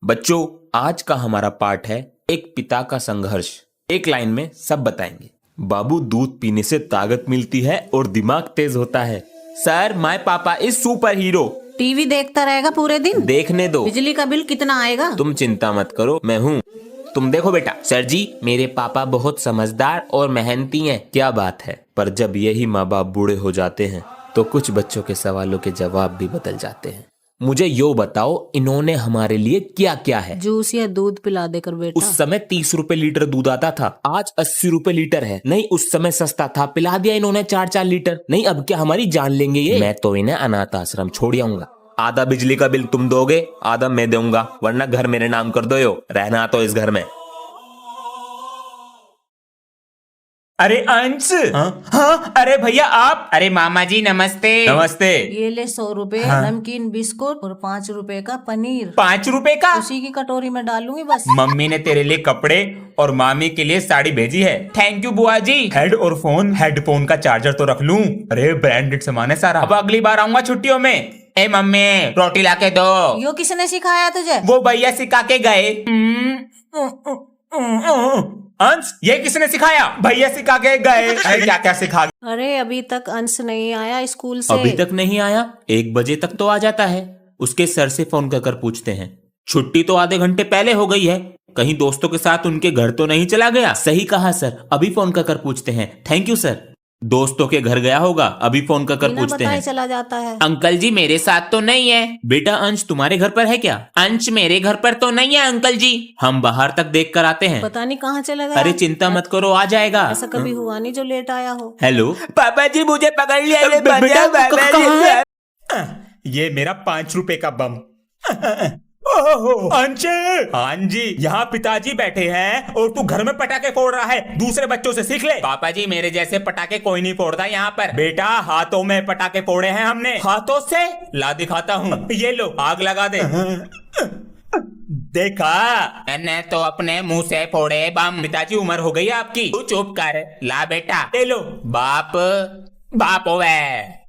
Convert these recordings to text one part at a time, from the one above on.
बच्चों, आज का हमारा पाठ है एक पिता का संघर्ष। एक लाइन में सब बताएंगे। बाबू, दूध पीने से ताकत मिलती है और दिमाग तेज होता है। सर, माय पापा इज सुपर हीरो। टीवी देखता रहेगा पूरे दिन? देखने दो। बिजली का बिल कितना आएगा? तुम चिंता मत करो, मैं हूँ। तुम देखो बेटा। सर जी, मेरे पापा बहुत समझदार और मेहनती हैं। क्या बात है। पर जब यही माँ बाप बूढ़े हो जाते हैं तो कुछ बच्चों के सवालों के जवाब भी बदल जाते हैं। मुझे यो बताओ, इन्होंने हमारे लिए क्या क्या है? जूस या दूध पिला देकर बेटा। उस समय 30 रुपए लीटर दूध आता था, आज 80 रुपए लीटर है। नहीं, उस समय सस्ता था, पिला दिया इन्होंने 4-4 लीटर। नहीं, अब क्या हमारी जान लेंगे ये? मैं तो इन्हें अनाथ आश्रम छोड़ आऊंगा। आधा बिजली का बिल तुम दोगे, आधा मैं दूंगा, वरना घर मेरे नाम कर दो। यो रहना तो इस घर में। अरे अंश। हाँ, अरे भैया आप। अरे मामा जी नमस्ते। नमस्ते। ये ले 100 रुपए नमकीन बिस्कुट और 5 रुपए का पनीर। 5 रुपए का? उसी की कटोरी में डालूंगी बस। मम्मी ने तेरे लिए कपड़े और मामी के लिए साड़ी भेजी है। थैंक यू बुआ जी। हेड और फोन, हेडफोन का चार्जर तो रख लूं। अरे ब्रांडेड सामान है सारा। अब अगली बार आऊंगा छुट्टियों में। ए मम्मी, रोटी लाके दो। यो किसने सिखाया तुझे? वो भैया सिखा के गए। अंश, ये किसने सिखाया? भैया सिखा के गए। अरे क्या क्या सिखा? अरे अभी तक अंश नहीं आया स्कूल से। अभी तक नहीं आया? 1 बजे तक तो आ जाता है। उसके सर से फोन कर पूछते हैं। छुट्टी तो आधे घंटे पहले हो गई है, कहीं दोस्तों के साथ उनके घर तो नहीं चला गया? सही कहा सर, अभी फोन कर पूछते हैं। Thank you sir. दोस्तों के घर गया होगा, अभी फोन कर बिना पूछते बताए हैं। चला जाता है। अंकल जी मेरे साथ तो नहीं है। बेटा अंश तुम्हारे घर पर है क्या? अंश मेरे घर पर तो नहीं है अंकल जी। हम बाहर तक देख कर आते हैं। पता नहीं कहाँ चला गया। अरे चिंता मत करो, आ जाएगा। ऐसा कभी हुआ नहीं जो लेट आया हो। हेलो पापा जी मुझे पकड़ लिया। ये मेरा 5 रुपए का बम। अंश। हाँ जी, यहाँ पिताजी बैठे हैं और तू घर में पटाखे फोड़ रहा है। दूसरे बच्चों से सीख ले। पापा जी मेरे जैसे पटाखे कोई नहीं फोड़ता यहाँ पर। बेटा हाथों में पटाखे फोड़े हैं हमने। हाथों से? ला दिखाता हूँ। ये लो, आग लगा दे। देखा, मैंने तो अपने मुंह से फोड़े बम। पिताजी उम्र हो गई आपकी, तू चुप कर। ला बेटा, ले लो। बाप बाप होवे।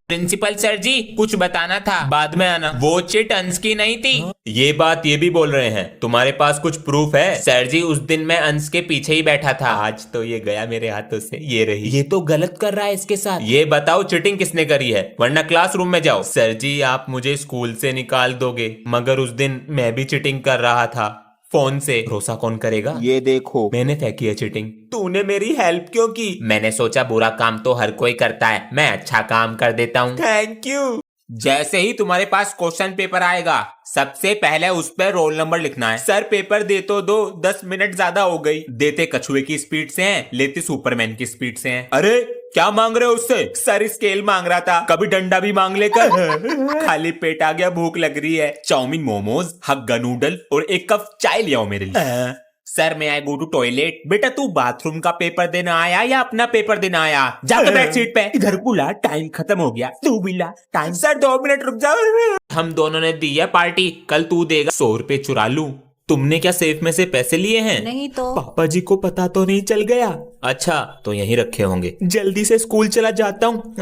प्रिंसिपल सर जी, कुछ बताना था। बाद में आना। वो चिट अंश की नहीं थी। ये बात ये भी बोल रहे हैं। तुम्हारे पास कुछ प्रूफ है? सर जी उस दिन मैं अंश के पीछे ही बैठा था। आज तो ये गया मेरे हाथों से। ये रही। ये तो गलत कर रहा है इसके साथ। ये बताओ चीटिंग किसने करी है, वरना क्लासरूम में जाओ। सर जी आप मुझे स्कूल से निकाल दोगे, मगर उस दिन मैं भी चीटिंग कर रहा था फोन से। भरोसा कौन करेगा? ये देखो, मैंने फेंकी है चीटिंग। तूने मेरी हेल्प क्यों की? मैंने सोचा बुरा काम तो हर कोई करता है, मैं अच्छा काम कर देता हूँ। Thank you. जैसे ही तुम्हारे पास क्वेश्चन पेपर आएगा, सबसे पहले उस पर रोल नंबर लिखना है। सर पेपर दे तो दो, 10 मिनट ज्यादा हो गई। देते कछुए की स्पीड से हैं, लेते सुपरमैन की स्पीड से हैं। अरे क्या मांग रहे हो उससे? सर स्केल मांग रहा था, कभी डंडा भी मांग लेकर। खाली पेट आ गया, भूख लग रही है। चाउमीन, मोमोज, हग्गा नूडल और 1 कप चाय ले आओ मेरे लिए। सर मैं आई गो टू टॉयलेट। बेटा तू बाथरूम का पेपर देना आया या अपना पेपर देना आया? जाकर बैठ सीट पे। इधर बुला, टाइम खत्म हो गया। तू बिला टाइम। सर 2 मिनट रुक जाओ। हम दोनों ने दी है पार्टी, कल तू देगा। 100 रुपए चुरा लूं? तुमने क्या सेफ में से पैसे लिए हैं? नहीं तो। पापा जी को पता तो नहीं चल गया? अच्छा, तो यहीं रखे होंगे। जल्दी से स्कूल चला जाता हूँ।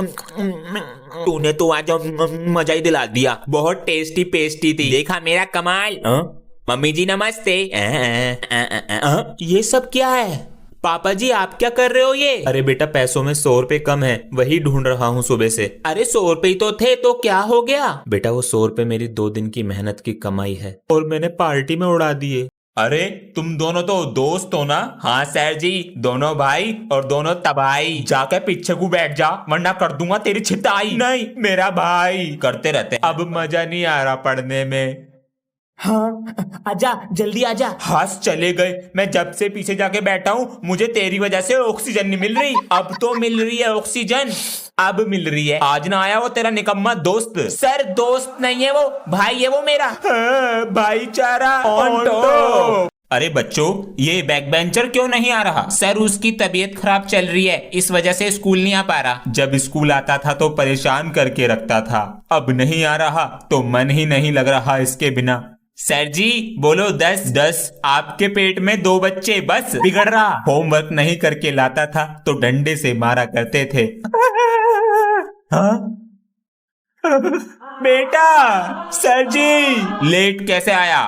तूने तो आज मजा ही दिला दिया। बहुत टेस्टी पेस्टी थी। देखा मेरा कमाल। मम्मी जी नमस्ते। ये सब क्या है? पापा जी आप क्या कर रहे हो ये? अरे बेटा पैसों में 100 रुपए कम है, वही ढूंढ रहा हूँ सुबह से। अरे 100 रुपए तो थे, तो क्या हो गया? बेटा वो 100 रुपए मेरी 2 दिन की मेहनत की कमाई है और मैंने पार्टी में उड़ा दिए। अरे तुम दोनों तो दोस्त हो ना? हाँ सर जी, दोनों भाई और दोनों तबाही। जाके पीछे को बैठ जा, वरना कर दूंगा तेरी छिताई। नहीं मेरा भाई। करते रहते। अब मजा नहीं आ रहा पढ़ने में। हाँ आजा, जल्दी आजा। हंस चले गए। मैं जब से पीछे जाके बैठा हूँ, मुझे तेरी वजह से ऑक्सीजन नहीं मिल रही। अब तो मिल रही है ऑक्सीजन, अब मिल रही है। आज ना आया वो तेरा निकम्मा दोस्त। सर दोस्त नहीं है वो, भाई है वो मेरा। भाईचारा ऑन टॉप। अरे बच्चों, ये बैक बेंचर क्यों नहीं आ रहा? सर उसकी तबीयत खराब चल रही है, इस वजह से स्कूल नहीं आ पा रहा। जब स्कूल आता था तो परेशान करके रखता था, अब नहीं आ रहा तो मन ही नहीं लग रहा इसके बिना। सर जी बोलो 10 10। आपके पेट में 2 बच्चे, बस बिगड़ रहा। होमवर्क नहीं करके लाता था तो डंडे से मारा करते थे। हाँ? बेटा सर जी लेट कैसे आया?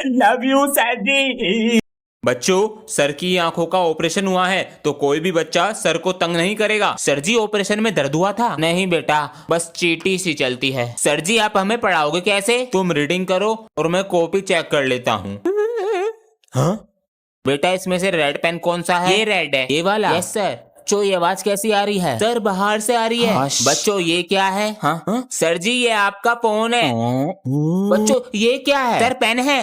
लव यू सर जी। बच्चों, सर की आंखों का ऑपरेशन हुआ है तो कोई भी बच्चा सर को तंग नहीं करेगा। सर जी ऑपरेशन में दर्द हुआ था? नहीं बेटा, बस चींटी सी चलती है। सर जी आप हमें पढ़ाओगे कैसे? तुम रीडिंग करो और मैं कॉपी चेक कर लेता हूँ। हाँ? बेटा इसमें से रेड पेन कौन सा है? ये रेड है। ये वाला? Yes sir. बच्चों ये आवाज कैसी आ रही है? सर बाहर से आ रही है। बच्चों ये क्या है? हाँ? सर जी ये आपका फोन है। बच्चों ये क्या है? सर पेन है।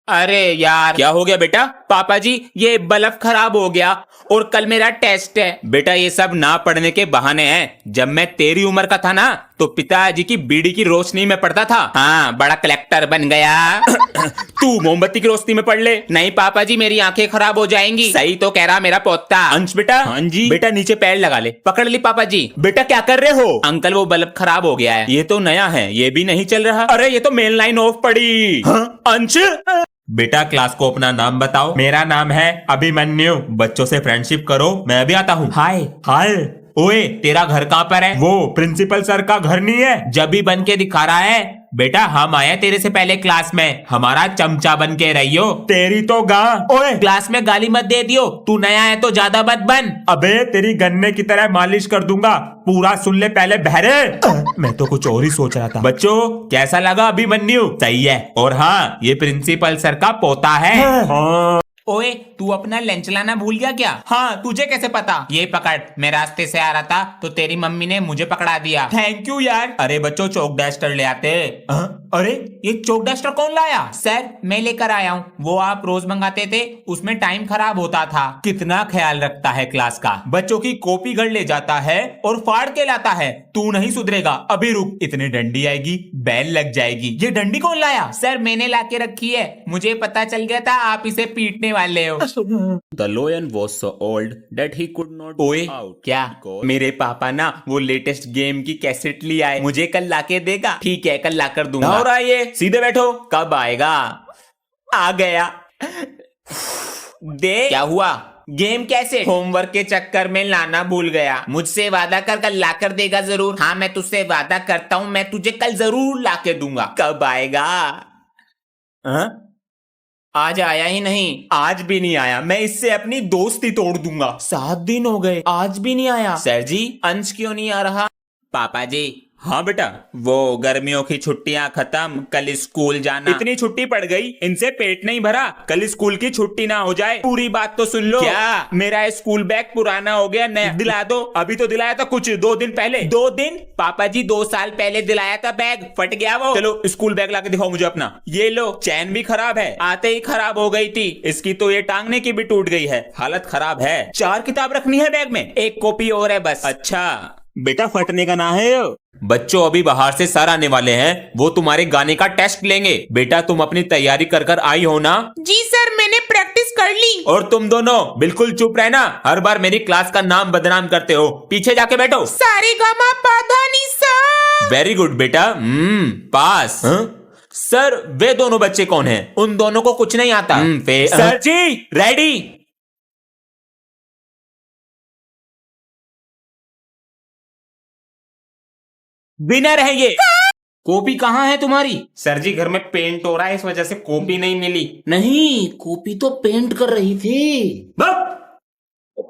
अरे यार क्या हो गया बेटा? पापा जी ये बल्ब खराब हो गया और कल मेरा टेस्ट है। बेटा ये सब ना पढ़ने के बहाने हैं। जब मैं तेरी उम्र का था ना तो पिताजी की बीड़ी की रोशनी में पढ़ता था। हाँ बड़ा कलेक्टर बन गया। तू मोमबत्ती की रोशनी में पढ़ ले। नहीं पापा जी मेरी आंखें खराब हो जाएंगी। सही तो कह रहा मेरा पोता। अंश बेटा। हाँ जी बेटा नीचे पैर लगा ले। पकड़ ली पापा जी। बेटा क्या कर रहे हो? अंकल वो बल्ब खराब हो गया है। ये तो नया है, ये भी नहीं चल रहा। अरे ये तो मेन लाइन ऑफ पड़ी। अंश बेटा क्लास को अपना नाम बताओ। मेरा नाम है अभिमन्यु। बच्चों से फ्रेंडशिप करो। मैं भी आता हूँ। हाय हाय। ओए तेरा घर कहाँ पर है? वो प्रिंसिपल सर का घर नहीं है? जब भी बन के दिखा रहा है। बेटा हम आए तेरे से पहले क्लास में, हमारा चमचा बन के रहियो। तेरी तो गां। ओए क्लास में गाली मत दे दियो। तू नया है तो ज्यादा मत बन। अबे तेरी गन्ने की तरह मालिश कर दूंगा। पूरा सुन ले पहले बहरे। मैं तो कुछ और ही सोच रहा था। बच्चों कैसा लगा अभिमन्यु? सही है। और हाँ ये प्रिंसिपल सर का पोता है। हाँ। ओए तू अपना लंच लाना भूल गया क्या? हाँ तुझे कैसे पता? ये पकड़, मैं रास्ते से आ रहा था तो तेरी मम्मी ने मुझे पकड़ा दिया। थैंक यू यार। अरे बच्चों चौक डस्टर ले आते। अरे ये चौक डस्टर कौन लाया? सर मैं लेकर आया हूँ। वो आप रोज मंगाते थे, उसमें टाइम खराब होता था। कितना ख्याल रखता है क्लास का। बच्चों की कॉपी घर ले जाता है और फाड़ के लाता है। तू नहीं सुधरेगा। अभी रुक, इतनी डंडी आएगी बैल लग जाएगी। ये डंडी कौन लाया? सर मैंने लाके रखी है। मुझे पता चल गया था आप इसे पीटने वाले हो। The lion was so old that he could not ओए out. क्या? मेरे पापा ना वो लेटेस्ट गेम की कैसेट ली आए। मुझे कल लाके देगा? ठीक है कल लाकर दूंगा। हो रहा है ये, सीधे बैठो। कब आएगा? आ गया। दे। क्या हुआ? गेम कैसे? होमवर्क के चक्कर में लाना भूल गया। मुझसे वादा कर कल लाकर देगा जरूर। हाँ मैं तुझसे वादा करता हूँ, मैं तुझे कल जरूर लाके दूंगा। कब आएगा? आज आया ही नहीं। आज भी नहीं आया। मैं इससे अपनी दोस्ती तोड़ दूंगा। 7 दिन हो गए आज भी नहीं आया। सर जी अंश क्यों नहीं आ रहा? पापा जी। हाँ बेटा वो गर्मियों की छुट्टियां खत्म, कल स्कूल जाना। इतनी छुट्टी पड़ गई, इनसे पेट नहीं भरा। कल स्कूल की छुट्टी ना हो जाए। पूरी बात तो सुन लो। क्या? मेरा स्कूल बैग पुराना हो गया, नया दिला दो। अभी तो दिलाया था कुछ 2 दिन पहले। 2 दिन? पापा जी 2 साल पहले दिलाया था बैग, फट गया वो। चलो स्कूल बैग लाके दिखाओ मुझे अपना। ये लो, चैन भी खराब है, आते ही खराब हो गई थी। इसकी तो ये टांगने की भी टूट गई है, हालत खराब है। 4 किताब रखनी है बैग में, 1 कॉपी और है बस। अच्छा बेटा फटने का ना है यो। बच्चों अभी बाहर से सर आने वाले हैं, वो तुम्हारे गाने का टेस्ट लेंगे। बेटा तुम अपनी तैयारी कर कर आई हो ना? जी सर मैंने प्रैक्टिस कर ली। और तुम दोनों बिल्कुल चुप रहना, हर बार मेरी क्लास का नाम बदनाम करते हो। पीछे जाके बैठो। सारेगामा पाधानी सा। वेरी गुड बेटा, पास। सर वे दोनों बच्चे कौन हैं? उन दोनों को कुछ नहीं आता। सर जी रेडी। विनर है ये। कॉपी कहाँ है तुम्हारी? सर जी घर में पेंट हो रहा है, इस वजह से कॉपी नहीं मिली। नहीं कॉपी तो पेंट कर रही थी।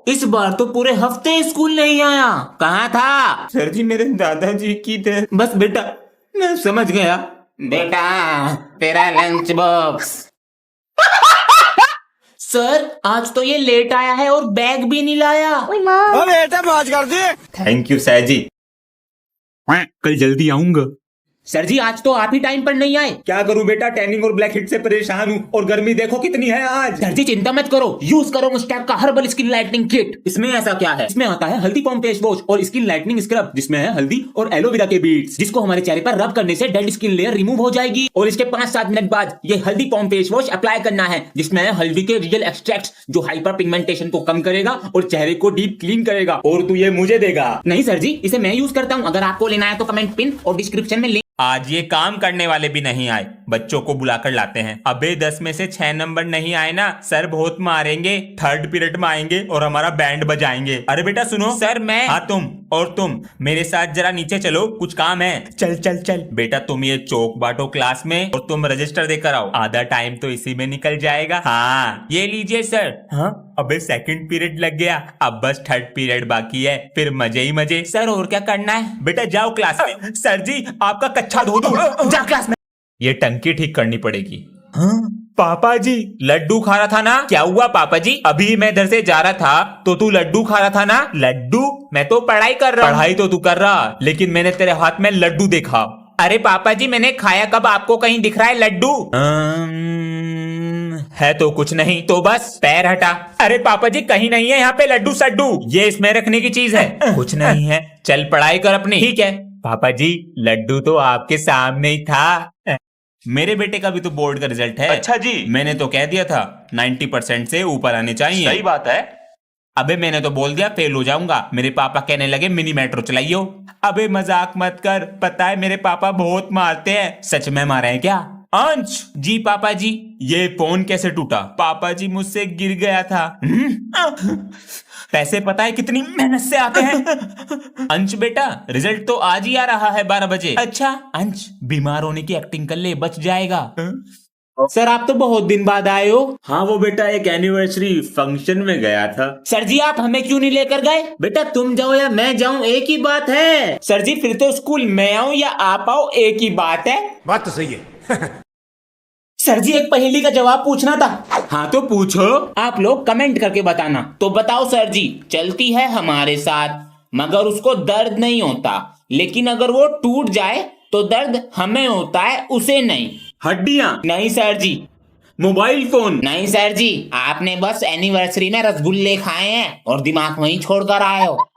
इस बार तो पूरे हफ्ते स्कूल नहीं आया। कहाँ था? सर जी मेरे दादाजी की थे। बस बेटा मैं समझ गया। बेटा तेरा लंच बॉक्स। सर आज तो ये लेट आया है और बैग भी नहीं लाया। बेटा मौज कर दे। थैंक यू सर जी, कल जल्दी आऊंगा। सर जी आज तो आप ही टाइम पर नहीं आए। क्या करूं बेटा, टैनिंग और ब्लैक हेड से परेशान हूं और गर्मी देखो कितनी है आज। सर जी चिंता मत करो, यूज करो मुस्टैक का हर्बल स्किन लाइटनिंग किट। इसमें ऐसा क्या है? इसमें आता है हल्दी पॉम फेस वॉश और स्किन लाइटनिंग स्क्रब, जिसमें है हल्दी और एलोवेरा के बीट्स, जिसको हमारे चेहरे पर रब करने से डेड स्किन लेयर रिमूव हो जाएगी। और इसके 5-7 मिनट बाद ये हल्दी पॉम फेस वॉश अप्लाई करना है, जिसमें है हल्दी के रियल एक्सट्रैक्ट, जो हाइपर पिगमेंटेशन को कम करेगा और चेहरे को डीप क्लीन करेगा। और तू ये मुझे देगा? नहीं सर जी इसे मैं यूज करता हूँ, अगर आपको लेना है तो कमेंट पिन और डिस्क्रिप्शन में लिंक। आज ये काम करने वाले भी नहीं आए, बच्चों को बुलाकर लाते हैं। अबे 10 में से 6 नंबर नहीं आए ना सर बहुत मारेंगे, थर्ड पीरियड में आएंगे और हमारा बैंड बजाएंगे। अरे बेटा सुनो। सर मैं। हाँ तुम, और तुम मेरे साथ जरा नीचे चलो, कुछ काम है। चल चल चल बेटा, तुम ये चौक बांटो क्लास में और तुम रजिस्टर देकर आओ, आधा टाइम तो इसी में निकल जाएगा। हाँ ये लीजिए सर। हाँ अबे सेकंड पीरियड लग गया, अब बस थर्ड पीरियड बाकी है, फिर मजे ही मजे। सर और क्या करना है? बेटा जाओ क्लास में। सर जी आपका कच्चा धो दूं। जा क्लास में। ये टंकी ठीक करनी पड़ेगी। हाँ? पापा जी लड्डू खा रहा था ना? क्या हुआ पापा जी? अभी मैं इधर से जा रहा था तो तू लड्डू खा रहा था ना? लड्डू? मैं तो पढ़ाई कर रहा हूँ। पढ़ाई तो तू कर रहा, लेकिन मैंने तेरे हाथ में लड्डू देखा। अरे पापा जी मैंने खाया कब? आपको कहीं दिख रहा है लड्डू? है तो कुछ नहीं, तो बस पैर हटा। अरे पापा जी कहीं नहीं है यहाँ पे लड्डू सड्डू, ये इसमें रखने की चीज है। कुछ नहीं है, चल पढ़ाई कर अपनी। ठीक है पापा जी, लड्डू तो आपके सामने ही था। मेरे बेटे का भी तो बोर्ड का रिजल्ट है। अच्छा जी। मैंने तो कह दिया था 90% से ऊपर आने चाहिए। सही बात है। अबे मैंने तो बोल दिया फेल हो जाऊंगा। मेरे पापा कहने लगे मिनी मेट्रो चलाइयो। अबे मजाक मत कर, पता है मेरे पापा बहुत मारते हैं। सच में मारे हैं क्या? अंश जी पापा जी। ये फोन कैसे टूटा? पापा जी मुझसे गिर गया था। पैसे पता है कितनी मेहनत से आते हैं। अंश बेटा रिजल्ट तो आज ही आ रहा है 12 बजे। अच्छा अंश बीमार होने की एक्टिंग कर ले, बच जाएगा। सर आप तो बहुत दिन बाद आए हो। हाँ वो बेटा एक एनिवर्सरी फंक्शन में गया था। सर जी आप हमें क्यों नहीं लेकर गए? बेटा तुम जाओ या मैं जाऊं एक ही बात है। सर जी फिर तो स्कूल मैं आऊं या आप आओ एक ही बात है। बात तो सही है। सर जी एक पहेली का जवाब पूछना था। हाँ तो पूछो। आप लोग कमेंट करके बताना। तो बताओ सर जी। चलती है हमारे साथ मगर उसको दर्द नहीं होता, लेकिन अगर वो टूट जाए तो दर्द हमें होता है, उसे नहीं। हड्डियां? नहीं सर जी। Mobile phone? नहीं सर जी, आपने बस एनिवर्सरी में रसगुल्ले खाए हैं और दिमाग वहीं छोड़कर आए हो।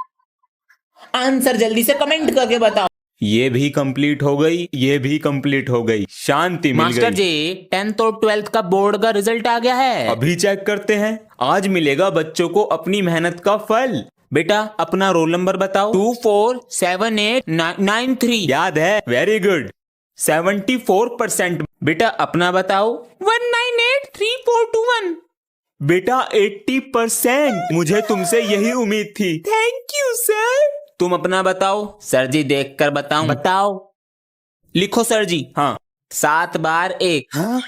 आंसर जल्दी से कमेंट करके बताओ। ये भी कंप्लीट हो गई, ये भी कंप्लीट हो गई, शांति मिल गई। मास्टर जी 10th और 12th का बोर्ड का रिजल्ट आ गया है। अभी चेक करते हैं, आज मिलेगा बच्चों को अपनी मेहनत का फल। बेटा अपना रोल नंबर बताओ। 247893। याद है, वेरी गुड, 74%। बेटा अपना बताओ। 19834221। बेटा 80%। मुझे तुमसे यही उम्मीद थी। Thank you sir. तुम अपना बताओ। सर जी देख कर बताऊं? बताओ। लिखो सर जी। हाँ 7 बार 1। हाँ?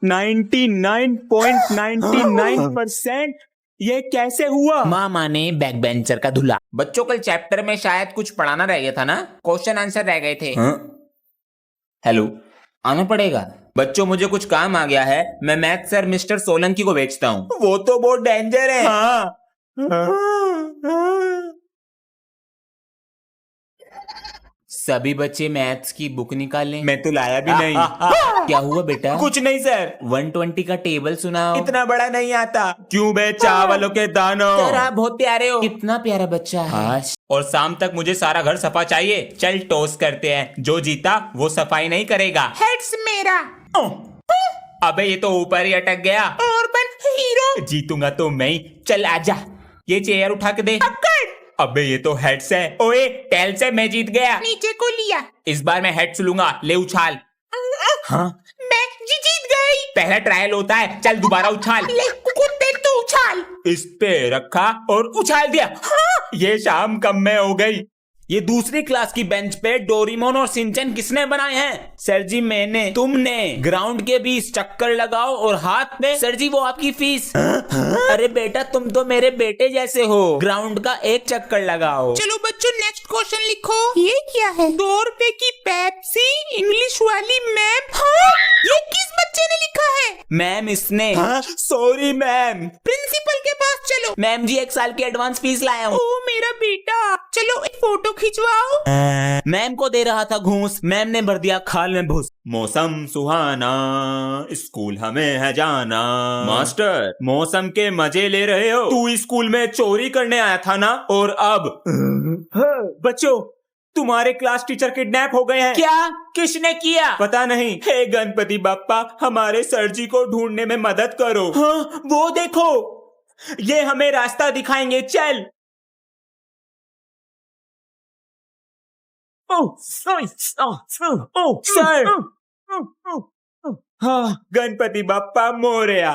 99.99%। ये कैसे हुआ? मामा ने बैक बेंचर का धुला। बच्चों कल चैप्टर में शायद कुछ पढ़ाना रह गया था ना, क्वेश्चन आंसर रह गए थे। हेलो आना पड़ेगा। बच्चों मुझे कुछ काम आ गया है, मैं मैथ सर मिस्टर सोलंकी को भेजता हूँ। वो तो बहुत डेंजर है। हाँ। सभी बच्चे मैथ्स की बुक निकालें। मैं तो लाया भी नहीं। क्या हुआ बेटा? कुछ नहीं सर। 120 का टेबल सुनाओ। इतना बड़ा नहीं आता। क्यों बे चावलों के दानों। सर आप बहुत प्यारे हो। कितना प्यारा बच्चा है। और शाम तक मुझे सारा घर सफा चाहिए। चल टॉस करते हैं, जो जीता वो सफाई नहीं करेगा। हेड्स मेरा। अबे ये तो ऊपर ही अटक गया। और बन हीरो। जीतूंगा तो मैं ही। चल आजा, ये चेयर उठा के दे। पकड़। अबे ये तो हेड्स है। ओए टेल से मैं जीत गया। नीचे को लिया। इस बार मैं हेड्स लूंगा, ले उछाल। हाँ मैं जीत गई। पहला ट्रायल होता है, चल दोबारा उछाल। ले कुत्ते तू उछाल। इस पे रखा और उछाल दिया। हाँ। ये शाम कम में हो गई। ये दूसरी क्लास की बेंच पे डोरेमोन और शिनचैन किसने बनाए हैं? सर जी मैंने। तुमने। ग्राउंड के बीच चक्कर लगाओ और हाथ में। सर जी वो आपकी फीस। अरे बेटा तुम तो मेरे बेटे जैसे हो, ग्राउंड का एक चक्कर लगाओ। चलो बच्चों नेक्स्ट क्वेश्चन लिखो। ये क्या है? 2 रुपए की पेप्सी, इंग्लिश वाली मैम। हाँ? ये किस बच्चे ने लिखा है? मैम इसने। Sorry ma'am. प्रिंसिपल के पास चलो। मैम जी 1 साल की एडवांस फीस लाया हूँ। ओ मेरा बेटा, चलो एक फोटो खिंचवाओ। मैम को दे रहा था घूस, मैम ने भर दिया खाल में भूस। मौसम सुहाना, स्कूल हमें है जाना। मास्टर मौसम के मजे ले रहे हो? तू स्कूल में चोरी करने आया था ना, और अब बच्चों तुम्हारे क्लास टीचर किडनैप हो गए हैं। क्या? किसने किया? पता नहीं। हे गणपति बप्पा हमारे सर जी को ढूंढने में मदद करो। हाँ वो देखो, ये हमें रास्ता दिखाएंगे, चल। सर हाँ, गणपति बप्पा मोरया।